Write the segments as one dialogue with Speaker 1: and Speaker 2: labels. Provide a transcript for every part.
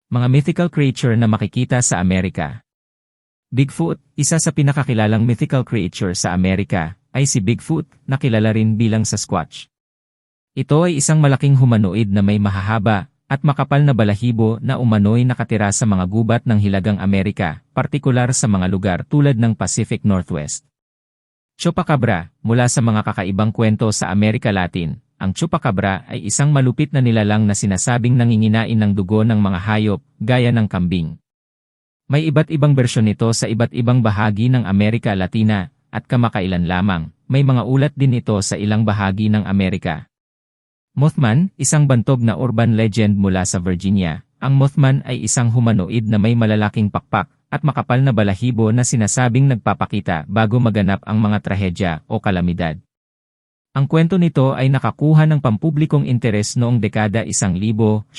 Speaker 1: Mga mythical creature na makikita sa Amerika. Bigfoot, isa sa pinakakilalang mythical creature sa Amerika, ay si Bigfoot, na kilala rin bilang Sasquatch. Ito ay isang malaking humanoid na may mahahaba at makapal na balahibo na umano'y nakatira sa mga gubat ng Hilagang Amerika, partikular sa mga lugar tulad ng Pacific Northwest. Chupacabra, mula sa mga kakaibang kwento sa Amerika Latin. Ang chupacabra ay isang malupit na nilalang na sinasabing nanginginain ng dugo ng mga hayop, gaya ng kambing. May iba't ibang bersyon nito sa iba't ibang bahagi ng Amerika Latina, at kamakailan lamang, may mga ulat din ito sa ilang bahagi ng Amerika. Mothman, isang bantog na urban legend mula sa Virginia. Ang Mothman ay isang humanoid na may malalaking pakpak at makapal na balahibo na sinasabing nagpapakita bago maganap ang mga trahedya o kalamidad. Ang kwento nito ay nakakuha ng pampublikong interes noong dekada 1960.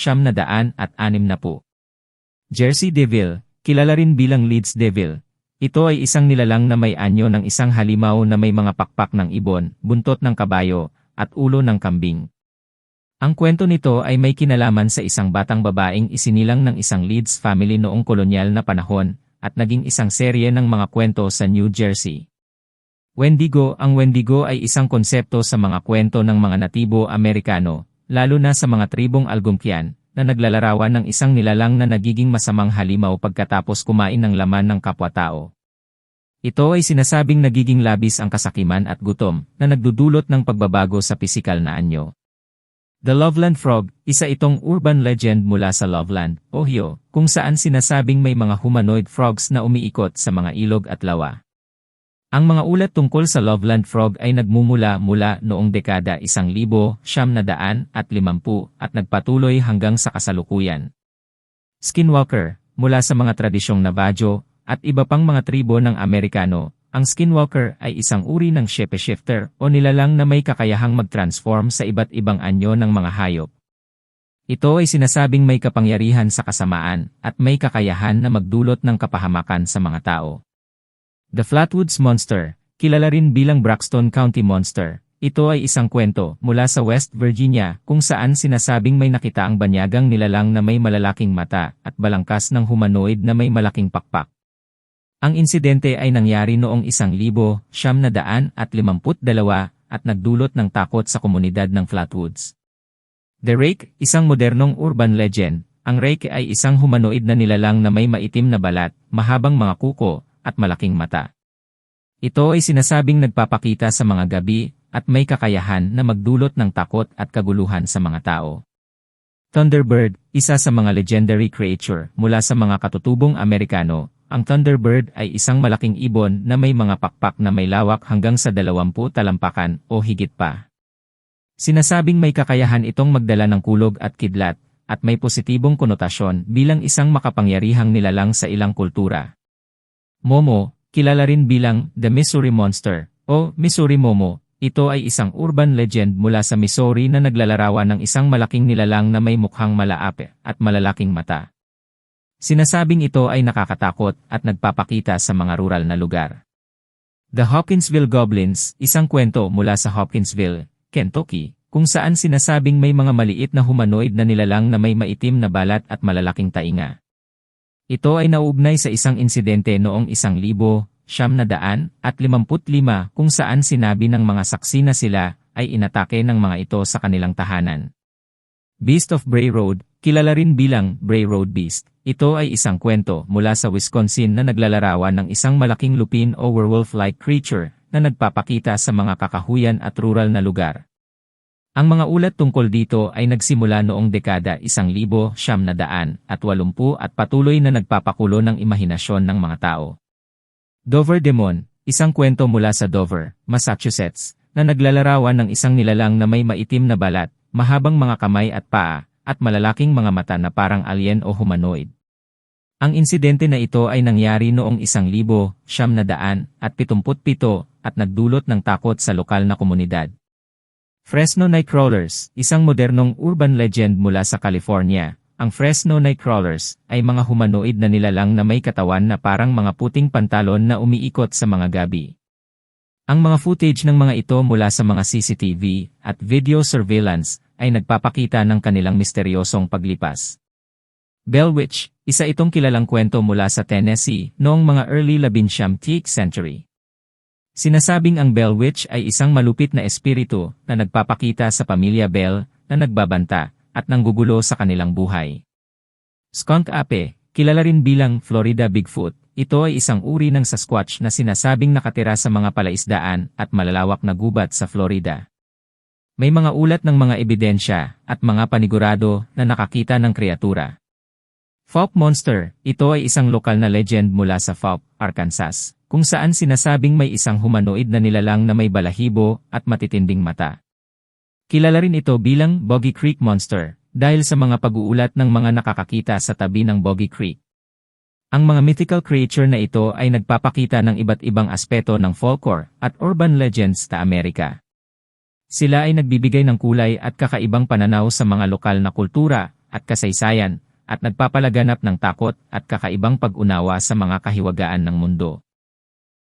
Speaker 1: Jersey Devil, kilala rin bilang Leeds Devil. Ito ay isang nilalang na may anyo ng isang halimaw na may mga pakpak ng ibon, buntot ng kabayo, at ulo ng kambing. Ang kwento nito ay may kinalaman sa isang batang babaeng isinilang ng isang Leeds family noong kolonyal na panahon, at naging isang serye ng mga kwento sa New Jersey. Wendigo. Ang Wendigo ay isang konsepto sa mga kwento ng mga natibo Amerikano, lalo na sa mga tribong Algonquian, na naglalarawan ng isang nilalang na nagiging masamang halimaw pagkatapos kumain ng laman ng kapwa-tao. Ito ay sinasabing nagiging labis ang kasakiman at gutom, na nagdudulot ng pagbabago sa pisikal na anyo. The Loveland Frog, isa itong urban legend mula sa Loveland, Ohio, kung saan sinasabing may mga humanoid frogs na umiikot sa mga ilog at lawa. Ang mga ulat tungkol sa Loveland Frog ay nagmumula mula noong dekada 1950 at nagpatuloy hanggang sa kasalukuyan. Skinwalker, mula sa mga tradisyong Navajo at iba pang mga tribo ng Amerikano, ang Skinwalker ay isang uri ng shapeshifter o nilalang na may kakayahang mag-transform sa iba't ibang anyo ng mga hayop. Ito ay sinasabing may kapangyarihan sa kasamaan at may kakayahan na magdulot ng kapahamakan sa mga tao. The Flatwoods Monster, kilala rin bilang Braxton County Monster. Ito ay isang kwento mula sa West Virginia kung saan sinasabing may nakita ang banyagang nilalang na may malalaking mata at balangkas ng humanoid na may malaking pakpak. Ang insidente ay nangyari noong 1952 at nagdulot ng takot sa komunidad ng Flatwoods. The Rake, isang modernong urban legend. Ang Rake ay isang humanoid na nilalang na may maitim na balat, mahabang mga kuko, at malaking mata. Ito ay sinasabing nagpapakita sa mga gabi at may kakayahan na magdulot ng takot at kaguluhan sa mga tao. Thunderbird, isa sa mga legendary creature mula sa mga katutubong Amerikano. Ang Thunderbird ay isang malaking ibon na may mga pakpak na may lawak hanggang sa 20 talampakan o higit pa. Sinasabing may kakayahan itong magdala ng kulog at kidlat at may positibong konotasyon bilang isang makapangyarihang nilalang sa ilang kultura. Momo, kilala rin bilang The Missouri Monster o Missouri Momo. Ito ay isang urban legend mula sa Missouri na naglalarawan ng isang malaking nilalang na may mukhang malaape at malalaking mata. Sinasabing ito ay nakakatakot at nagpapakita sa mga rural na lugar. The Hopkinsville Goblins, isang kwento mula sa Hopkinsville, Kentucky, kung saan sinasabing may mga maliit na humanoid na nilalang na may maitim na balat at malalaking tainga. Ito ay nauugnay sa isang insidente noong 1955 kung saan sinabi ng mga saksi na sila ay inatake ng mga ito sa kanilang tahanan. Beast of Bray Road, kilala rin bilang Bray Road Beast. Ito ay isang kwento mula sa Wisconsin na naglalarawan ng isang malaking lupin o werewolf-like creature na nagpapakita sa mga kakahuyan at rural na lugar. Ang mga ulat tungkol dito ay nagsimula noong dekada 1980 at patuloy na nagpapakulo ng imahinasyon ng mga tao. Dover Demon, isang kwento mula sa Dover, Massachusetts, na naglalarawan ng isang nilalang na may maitim na balat, mahabang mga kamay at paa, at malalaking mga mata na parang alien o humanoid. Ang insidente na ito ay nangyari noong 1977 at nagdulot ng takot sa lokal na komunidad. Fresno Nightcrawlers, isang modernong urban legend mula sa California. Ang Fresno Nightcrawlers ay mga humanoid na nilalang na may katawan na parang mga puting pantalon na umiikot sa mga gabi. Ang mga footage ng mga ito mula sa mga CCTV at video surveillance ay nagpapakita ng kanilang misteryosong paglipas. Bell Witch, isa itong kilalang kwento mula sa Tennessee noong mga early 19th century. Sinasabing ang Bell Witch ay isang malupit na espiritu na nagpapakita sa pamilya Bell na nagbabanta at nanggugulo sa kanilang buhay. Skunk Ape, kilala rin bilang Florida Bigfoot, ito ay isang uri ng Sasquatch na sinasabing nakatira sa mga palaisdaan at malalawak na gubat sa Florida. May mga ulat ng mga ebidensya at mga panigurado na nakakita ng kreatura. Fouke Monster, ito ay isang lokal na legend mula sa Fouke, Arkansas, kung saan sinasabing may isang humanoid na nilalang na may balahibo at matitinding mata. Kilala rin ito bilang Boggy Creek Monster, dahil sa mga pag-uulat ng mga nakakakita sa tabi ng Boggy Creek. Ang mga mythical creature na ito ay nagpapakita ng iba't ibang aspeto ng folklore at urban legends sa Amerika. Sila ay nagbibigay ng kulay at kakaibang pananaw sa mga lokal na kultura at kasaysayan, at nagpapalaganap ng takot at kakaibang pag-unawa sa mga kahiwagaan ng mundo.